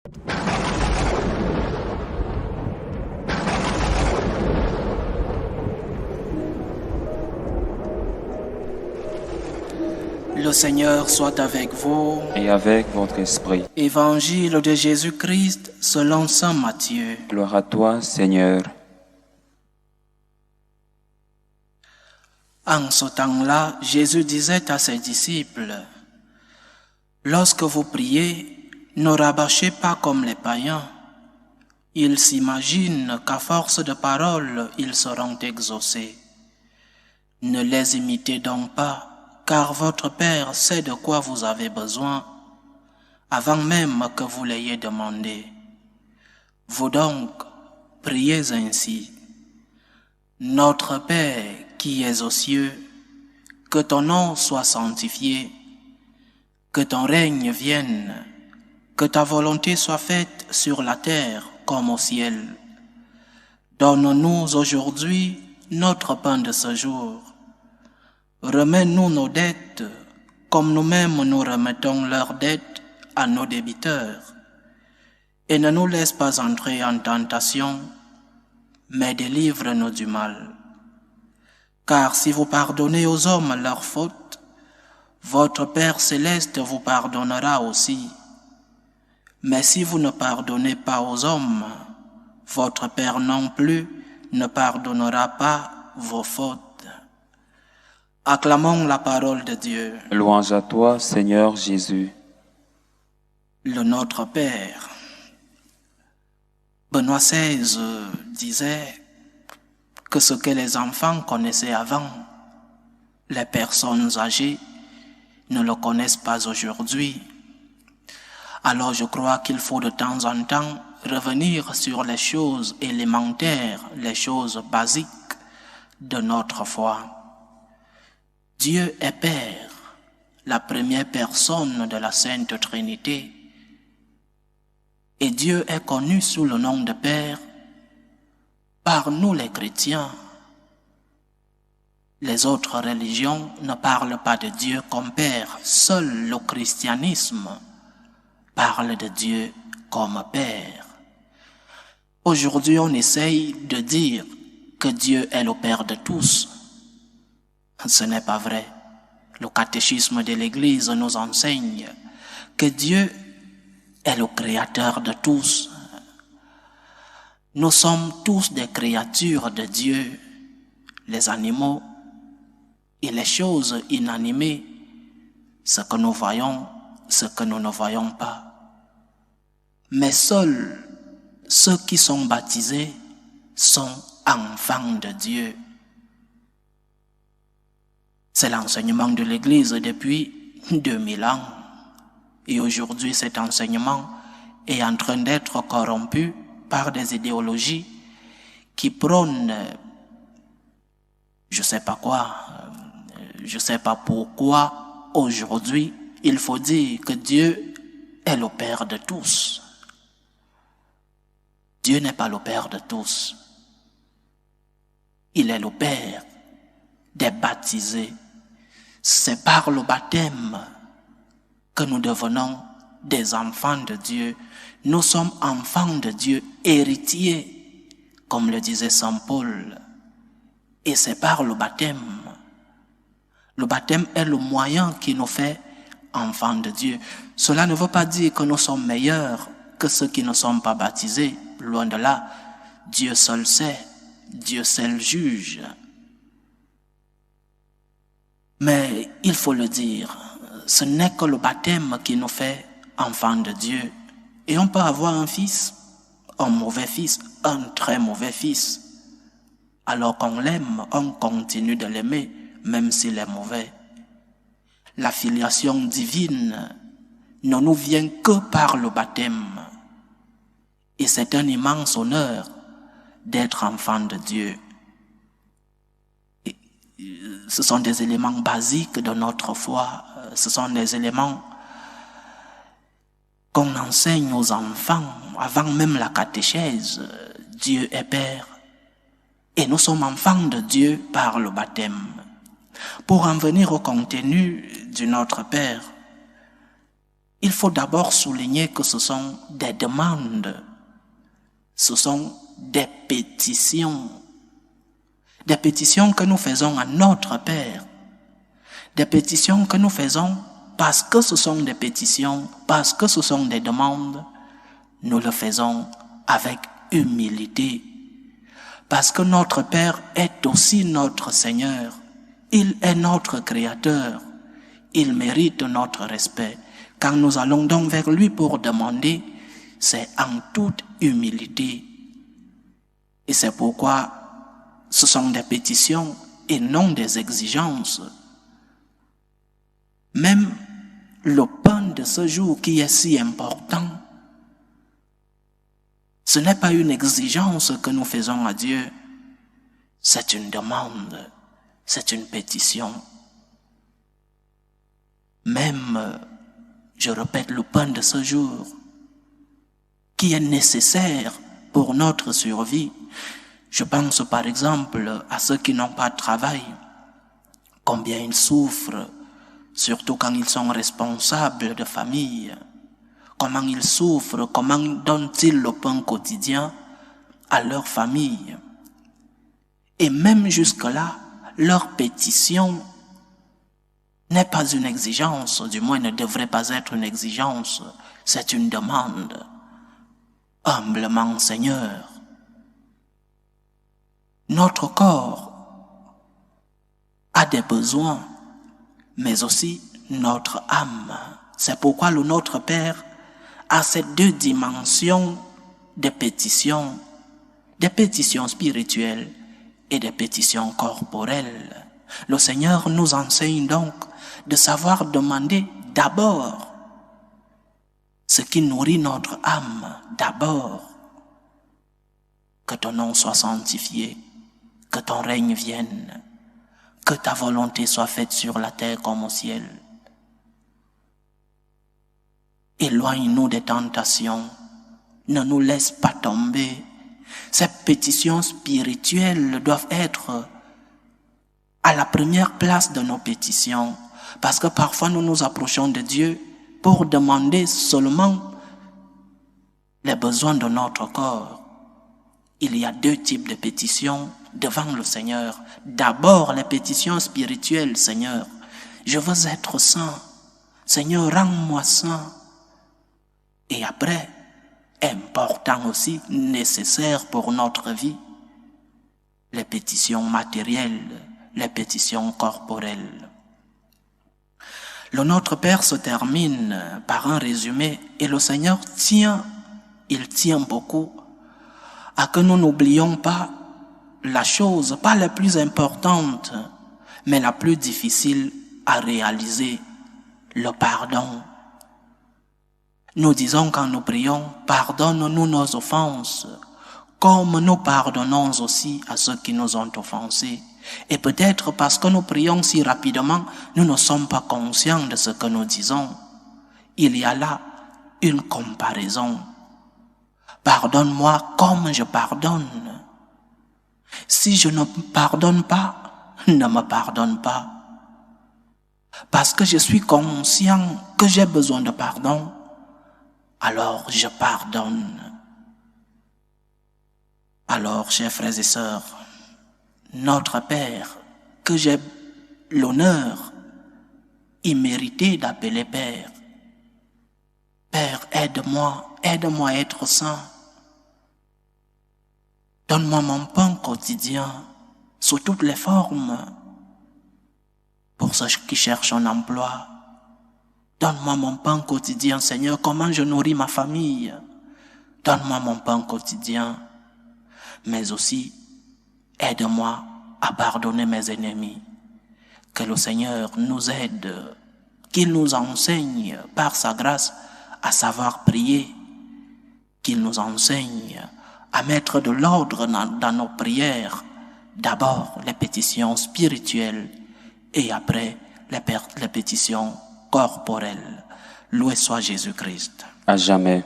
Le Seigneur soit avec vous. Et avec votre esprit. Évangile de Jésus-Christ selon saint Matthieu. Gloire à toi, Seigneur. En ce temps-là, Jésus disait à ses disciples, « Lorsque vous priez, ne rabâchez pas comme les païens. Ils s'imaginent qu'à force de paroles, ils seront exaucés. Ne les imitez donc pas, car votre Père sait de quoi vous avez besoin, avant même que vous l'ayez demandé. Vous donc, priez ainsi. Notre Père qui es aux cieux, que ton nom soit sanctifié, que ton règne vienne, que ta volonté soit faite sur la terre comme au ciel. Donne-nous aujourd'hui notre pain de ce jour. Remets-nous nos dettes, comme nous-mêmes nous remettons leurs dettes à nos débiteurs. Et ne nous laisse pas entrer en tentation, mais délivre-nous du mal. Car si vous pardonnez aux hommes leurs fautes, votre Père céleste vous pardonnera aussi. Mais si vous ne pardonnez pas aux hommes, votre Père non plus ne pardonnera pas vos fautes. Acclamons la parole de Dieu. Louange à toi, Seigneur Jésus. Le Notre Père. Benoît XVI disait que ce que les enfants connaissaient avant, les personnes âgées ne le connaissent pas aujourd'hui. Alors je crois qu'il faut de temps en temps revenir sur les choses élémentaires, les choses basiques de notre foi. Dieu est Père, la première personne de la Sainte Trinité. Et Dieu est connu sous le nom de Père par nous les chrétiens. Les autres religions ne parlent pas de Dieu comme Père. Seul le christianisme parle de Dieu comme Père. Aujourd'hui, on essaye de dire que Dieu est le Père de tous. Ce n'est pas vrai. Le catéchisme de l'Église nous enseigne que Dieu est le créateur de tous. Nous sommes tous des créatures de Dieu, les animaux et les choses inanimées, ce que nous voyons, ce que nous ne voyons pas. Mais seuls ceux qui sont baptisés sont enfants de Dieu. C'est l'enseignement de l'Église depuis 2000 ans. Et aujourd'hui, cet enseignement est en train d'être corrompu par des idéologies qui prônent, je sais pas quoi, je sais pas pourquoi, aujourd'hui, il faut dire que Dieu est le Père de tous. Dieu n'est pas le Père de tous. Il est le Père des baptisés. C'est par le baptême que nous devenons des enfants de Dieu. Nous sommes enfants de Dieu, héritiers, comme le disait saint Paul. Et c'est par le baptême. Le baptême est le moyen qui nous fait enfants de Dieu. Cela ne veut pas dire que nous sommes meilleurs que ceux qui ne sont pas baptisés. Loin de là, Dieu seul sait, Dieu seul juge. Mais il faut le dire, ce n'est que le baptême qui nous fait enfants de Dieu. Et on peut avoir un fils, un mauvais fils, un très mauvais fils. Alors qu'on l'aime, on continue de l'aimer, même s'il est mauvais. La filiation divine ne nous vient que par le baptême. Et c'est un immense honneur d'être enfant de Dieu. Ce sont des éléments basiques de notre foi. Ce sont des éléments qu'on enseigne aux enfants avant même la catéchèse. Dieu est Père. Et nous sommes enfants de Dieu par le baptême. Pour en venir au contenu du Notre Père, il faut d'abord souligner que ce sont des demandes, ce sont des pétitions que nous faisons à notre Père, des pétitions que nous faisons parce que ce sont des pétitions, parce que ce sont des demandes, nous le faisons avec humilité, parce que notre Père est aussi notre Seigneur, il est notre Créateur, il mérite notre respect. Quand nous allons donc vers lui pour demander, c'est en toute humilité. Et c'est pourquoi ce sont des pétitions et non des exigences. Même le pain de ce jour qui est si important, ce n'est pas une exigence que nous faisons à Dieu, c'est une demande, c'est une pétition. Même, je répète, le pain de ce jour, qui est nécessaire pour notre survie. Je pense par exemple à ceux qui n'ont pas de travail, combien ils souffrent, surtout quand ils sont responsables de famille. Comment ils souffrent, comment donnent-ils le pain quotidien à leur famille. Et même jusque-là, leur pétition n'est pas une exigence, du moins ne devrait pas être une exigence, c'est une demande. Humblement, Seigneur, notre corps a des besoins, mais aussi notre âme. C'est pourquoi le Notre Père a ces deux dimensions de pétitions, des pétitions spirituelles et des pétitions corporelles. Le Seigneur nous enseigne donc de savoir demander d'abord ce qui nourrit notre âme, d'abord. Que ton nom soit sanctifié, que ton règne vienne, que ta volonté soit faite sur la terre comme au ciel. Éloigne-nous des tentations, ne nous laisse pas tomber. Ces pétitions spirituelles doivent être à la première place de nos pétitions, parce que parfois nous nous approchons de Dieu pour demander seulement les besoins de notre corps. Il y a deux types de pétitions devant le Seigneur. D'abord, les pétitions spirituelles, Seigneur. Je veux être saint. Seigneur, rends-moi saint. Et après, important aussi, nécessaire pour notre vie, les pétitions matérielles, les pétitions corporelles. Le Notre Père se termine par un résumé et le Seigneur tient beaucoup à que nous n'oublions pas la chose, pas la plus importante, mais la plus difficile à réaliser, le pardon. Nous disons quand nous prions, pardonne-nous nos offenses, comme nous pardonnons aussi à ceux qui nous ont offensés. Et peut-être parce que nous prions si rapidement, nous ne sommes pas conscients de ce que nous disons. Il y a là une comparaison. Pardonne-moi comme je pardonne. Si je ne pardonne pas, ne me pardonne pas. Parce que je suis conscient que j'ai besoin de pardon, alors je pardonne. Alors, chers frères et sœurs, notre Père, que j'ai l'honneur immérité d'appeler Père, Père, aide-moi à être saint. Donne-moi mon pain quotidien sous toutes les formes. Pour ceux qui cherchent un emploi, donne-moi mon pain quotidien, Seigneur, comment je nourris ma famille. Donne-moi mon pain quotidien, mais aussi aide-moi à pardonner mes ennemis. Que le Seigneur nous aide, qu'il nous enseigne par sa grâce à savoir prier, qu'il nous enseigne à mettre de l'ordre dans nos prières, d'abord les pétitions spirituelles et après les pétitions corporelles. Loué soit Jésus-Christ. À jamais.